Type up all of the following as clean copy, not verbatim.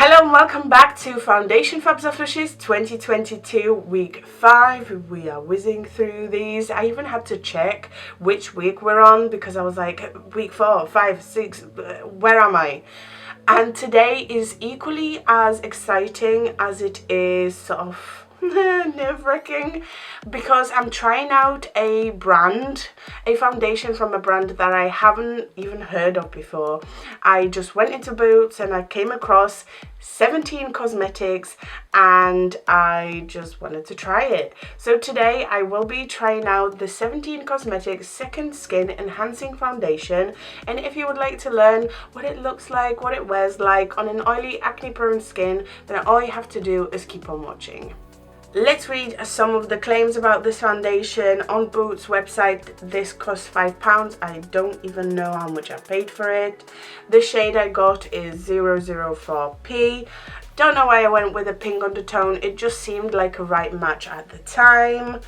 Hello and welcome back to Foundation Fabs Aftershoes 2022 week 5. We are whizzing through these. I even had to check which week we're on because I was like, week 4, 5, 6, where am I? And today is equally as exciting as it is sort of nerve-wracking because I'm trying out a foundation from a brand that I haven't even heard of before. I just went into Boots and I came across 17 Cosmetics and I just wanted to try it. So today I will be trying out the 17 Cosmetics Second Skin Enhancing Foundation, and if you would like to learn what it looks like, what it wears like on an oily acne prone skin, then all you have to do is keep on watching. Let's read some of the claims about this foundation. On Boots website, this costs £5. I don't even know how much I paid for it. The shade I got is 004P. Don't know why I went with a pink undertone. It just seemed like a right match at the time.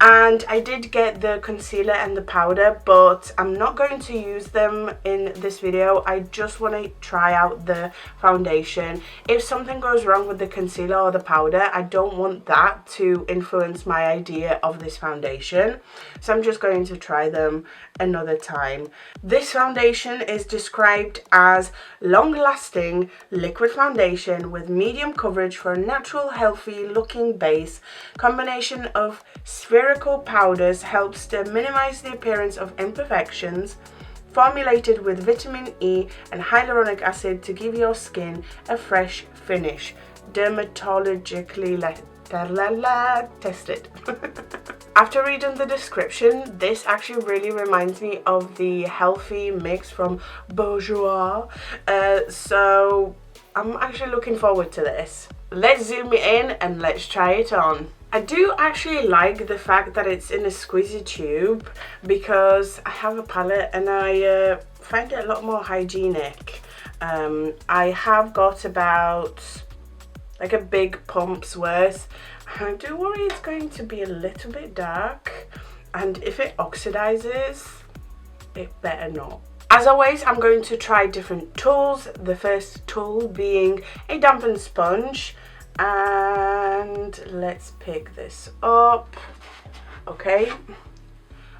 And I did get the concealer and the powder, but I'm not going to use them in this video. I just want to try out the foundation. If something goes wrong with the concealer or the powder, I don't want that to influence my idea of this foundation. So I'm just going to try them another time. This foundation is described as long-lasting liquid foundation with medium coverage for a natural, healthy looking base. Combination of spherical powders helps to minimize the appearance of imperfections. Formulated with vitamin E and hyaluronic acid to give your skin a fresh finish. Dermatologically tested. After reading the description, this actually really reminds me of the healthy mix from Bourjois. So I'm actually looking forward to this. Let's zoom it in and let's try it on. I do actually like the fact that it's in a squeezy tube because I have a palette and I find it a lot more hygienic. I have got about like a big pump's worth. I do worry it's going to be a little bit dark, and if it oxidizes, it better not. As always, I'm going to try different tools. The first tool being a dampened sponge, and let's pick this up. Okay,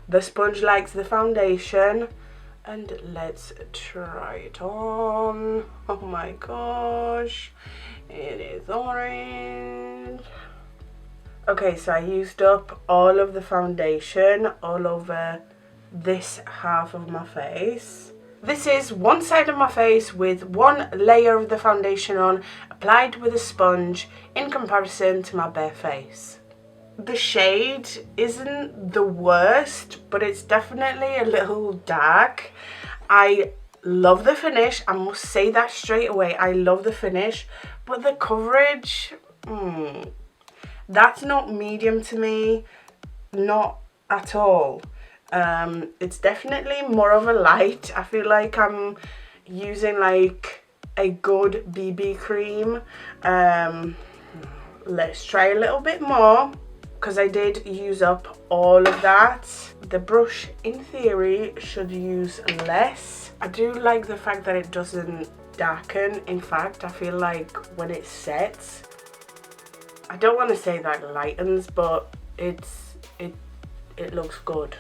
the sponge likes the foundation, and let's try it on. Oh my gosh, it is orange. Okay, so I used up all of the foundation all over this half of my face. This is one side of my face with one layer of the foundation on, applied with a sponge in comparison to my bare face. The shade isn't the worst, but it's definitely a little dark. I love the finish, I must say that straight away. I love the finish, but the coverage, that's not medium to me, not at all. It's definitely more of a light. I feel like I'm using like a good BB cream. Let's try a little bit more because I did use up all of that. The brush in theory should use less. I do like the fact that it doesn't darken. In fact, I feel like when it sets, I don't want to say that it lightens, but it looks good.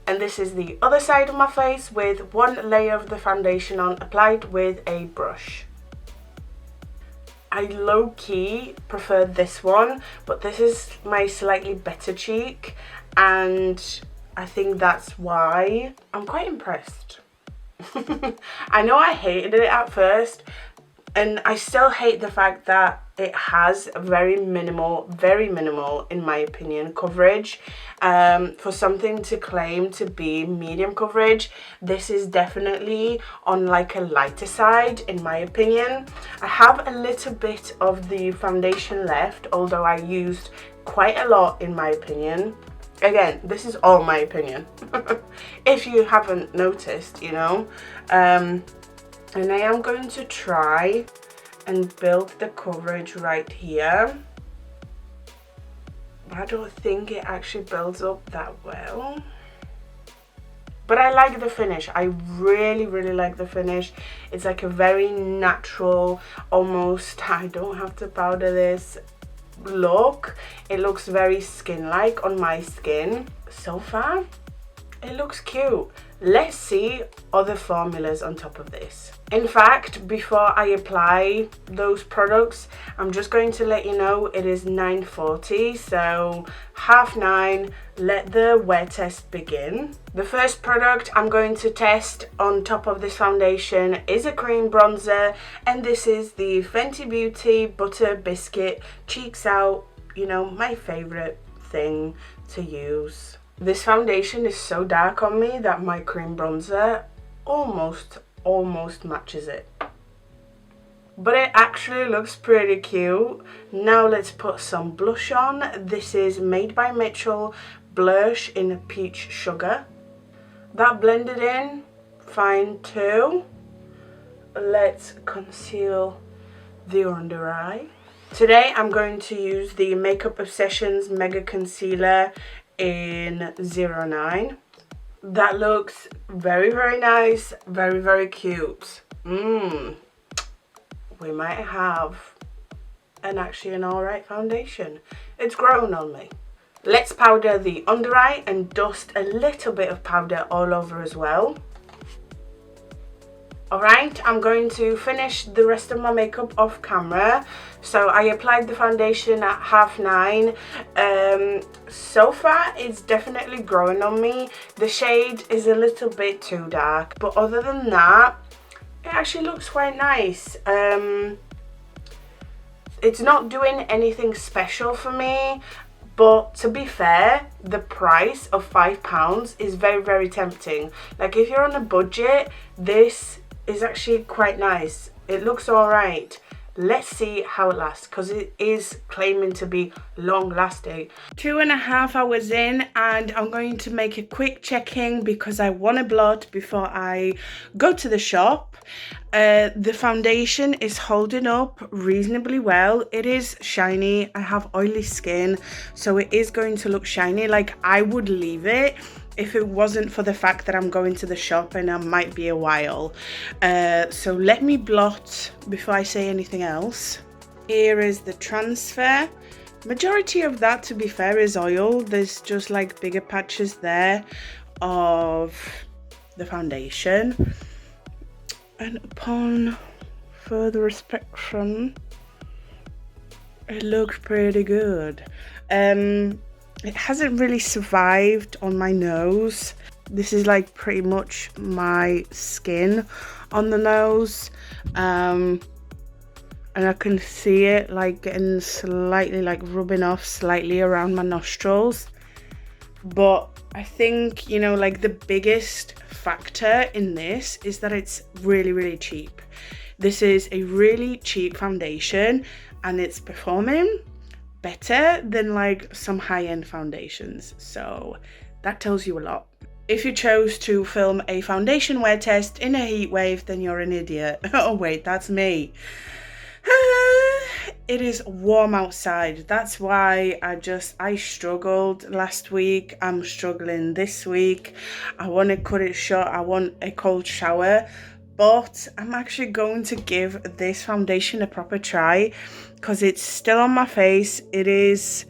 And this is the other side of my face with one layer of the foundation on, applied with a brush. I low-key prefer this one, but this is my slightly better cheek, and I think that's why I'm quite impressed. I know I hated it at first, and I still hate the fact that it has very minimal, in my opinion, coverage. For something to claim to be medium coverage, this is definitely on like a lighter side, in my opinion. I have a little bit of the foundation left, although I used quite a lot, in my opinion. Again, this is all my opinion. If you haven't noticed, you know. And I am going to try and build the coverage right here. I don't think it actually builds up that well. But I like the finish. I really like the finish. It's like a very natural, almost, I don't have to powder this look. It looks very skin-like on my skin. So far, it looks cute. Let's see other formulas on top of this. In fact, before I apply those products, I'm just going to let you know it is 9:40, so 9:30, let the wear test begin. The first product I'm going to test on top of this foundation is a cream bronzer, and this is the Fenty Beauty Butter Biscuit Cheeks Out, you know, my favorite thing to use. This foundation is so dark on me that my cream bronzer almost matches it. But it actually looks pretty cute. Now let's put some blush on. This is Made by Mitchell Blush in Peach Sugar. That blended in fine too. Let's conceal the under eye. Today I'm going to use the Makeup Obsessions Mega Concealer in 09. That looks very nice, very cute. We might have an alright foundation. It's grown on me. Let's powder the under eye and dust a little bit of powder all over as well. Alright, I'm going to finish the rest of my makeup off camera. So I applied the foundation at 9:30. So far, it's definitely growing on me. The shade is a little bit too dark, but other than that, it actually looks quite nice. It's not doing anything special for me, but to be fair, the price of £5 is very tempting. Like, if you're on a budget, this is actually quite nice. It looks alright. Let's see how it lasts, because it is claiming to be long lasting. 2.5 hours in, and I'm going to make a quick check-in because I want to blot before I go to the shop. The foundation is holding up reasonably well. It is shiny. I have oily skin, so it is going to look shiny. Like, I would leave it if it wasn't for the fact that I'm going to the shop and I might be a while. So let me blot before I say anything else. Here is the transfer. Majority of that, to be fair, is oil. There's just like bigger patches there of the foundation. And upon further inspection, it looks pretty good. It hasn't really survived on my nose. This is like pretty much my skin on the nose. And I can see it like getting slightly, like rubbing off slightly around my nostrils. But I think, you know, like the biggest factor in this is that it's really cheap. This is a really cheap foundation and it's performing better than like some high-end foundations, so that tells you a lot. If you chose to film a foundation wear test in a heat wave, then you're an idiot. Oh wait, that's me. It is warm outside. That's why I struggled last week. I'm struggling this week. I want to cut it short. I want a cold shower, but I'm actually going to give this foundation a proper try because it's still on my face. It is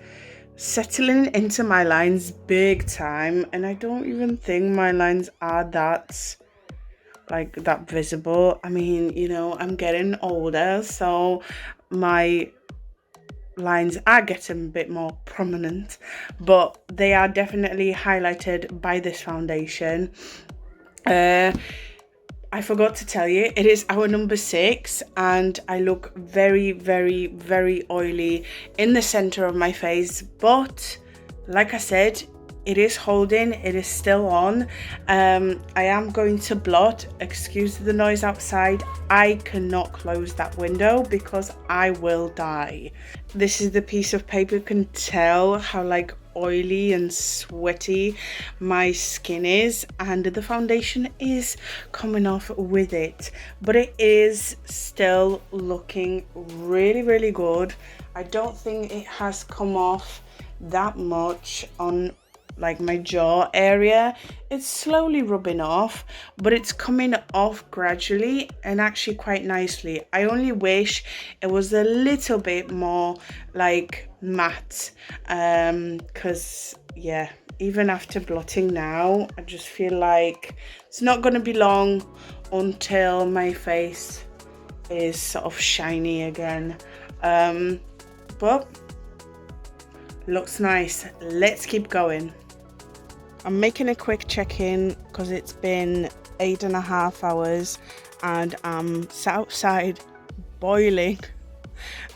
settling into my lines big time, and I don't even think my lines are that visible. I mean, you know, I'm getting older, so my lines are getting a bit more prominent, but they are definitely highlighted by this foundation. I forgot to tell you, it is our number 6, and I look very oily in the center of my face, but like I said, it is holding, it is still on. I am going to blot. Excuse the noise outside. I cannot close that window because I will die. This is the piece of paper. You can tell how like oily and sweaty my skin is, and the foundation is coming off with it, but it is still looking really good. I don't think it has come off that much on like my jaw area, it's slowly rubbing off, but it's coming off gradually and actually quite nicely. I only wish it was a little bit more like matte, because yeah, even after blotting now, I just feel like it's not going to be long until my face is sort of shiny again. But looks nice. Let's keep going. I'm making a quick check-in because it's been 8.5 hours and I'm sat outside boiling.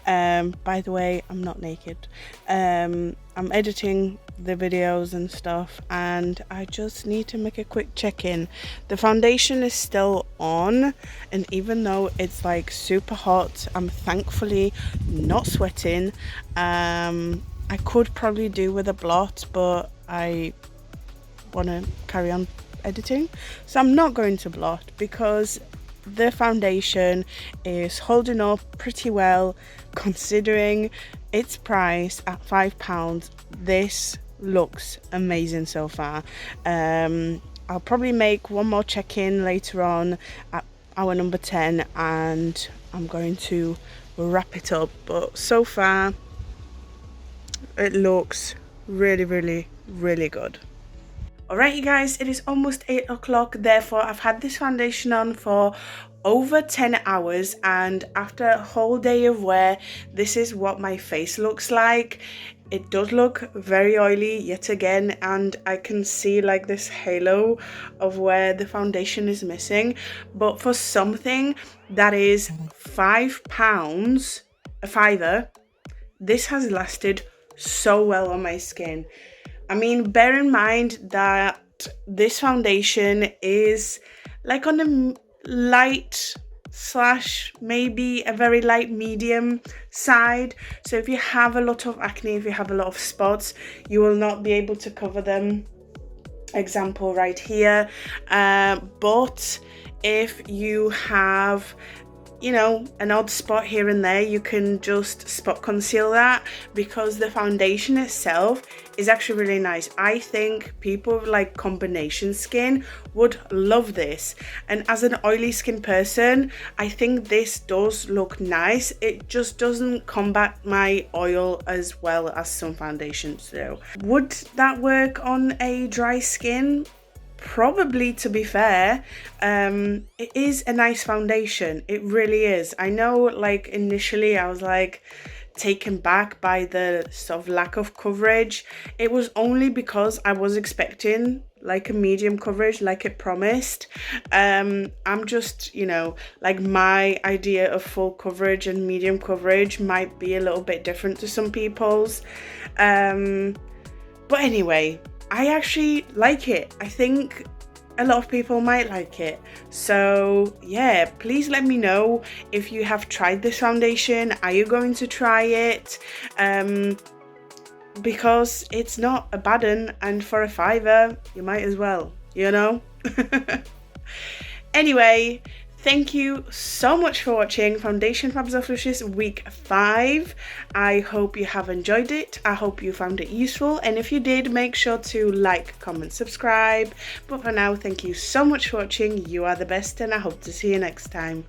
By the way, I'm not naked. I'm editing the videos and stuff, and I just need to make a quick check-in. The foundation is still on, and even though it's like super hot, I'm thankfully not sweating. I could probably do with a blot, but I want to carry on editing, so I'm not going to blot because the foundation is holding up pretty well considering its price at £5. This looks amazing so far. I'll probably make one more check-in later on at hour number 10 and I'm going to wrap it up, but so far it looks really good. Alright you guys, it is almost 8 o'clock, therefore I've had this foundation on for over 10 hours, and after a whole day of wear, this is what my face looks like. It does look very oily yet again, and I can see like this halo of where the foundation is missing, but for something that is £5, a fiver, this has lasted so well on my skin. I mean, bear in mind that this foundation is like on the light slash maybe a very light medium side. So if you have a lot of acne, if you have a lot of spots, you will not be able to cover them. Example right here. But if you have, you know, an odd spot here and there, you can just spot conceal that because the foundation itself is actually really nice. I think people with like combination skin would love this, and as an oily skin person, I think this does look nice. It just doesn't combat my oil as well as some foundations do. Would that work on a dry skin? Probably, to be fair. It is a nice foundation, it really is. I know like initially I was like taken back by the sort of lack of coverage. It was only because I was expecting like a medium coverage like it promised. I'm just, you know, like my idea of full coverage and medium coverage might be a little bit different to some people's. But anyway, I actually like it. I think a lot of people might like it. So yeah, please let me know if you have tried this foundation. Are you going to try it? Because it's not a bad one, and for a fiver, you might as well, you know? Anyway, thank you so much for watching Foundation Fabs Officious week 5. I hope you have enjoyed it. I hope you found it useful, and if you did, make sure to like, comment, subscribe. But for now, thank you so much for watching. You are the best, and I hope to see you next time.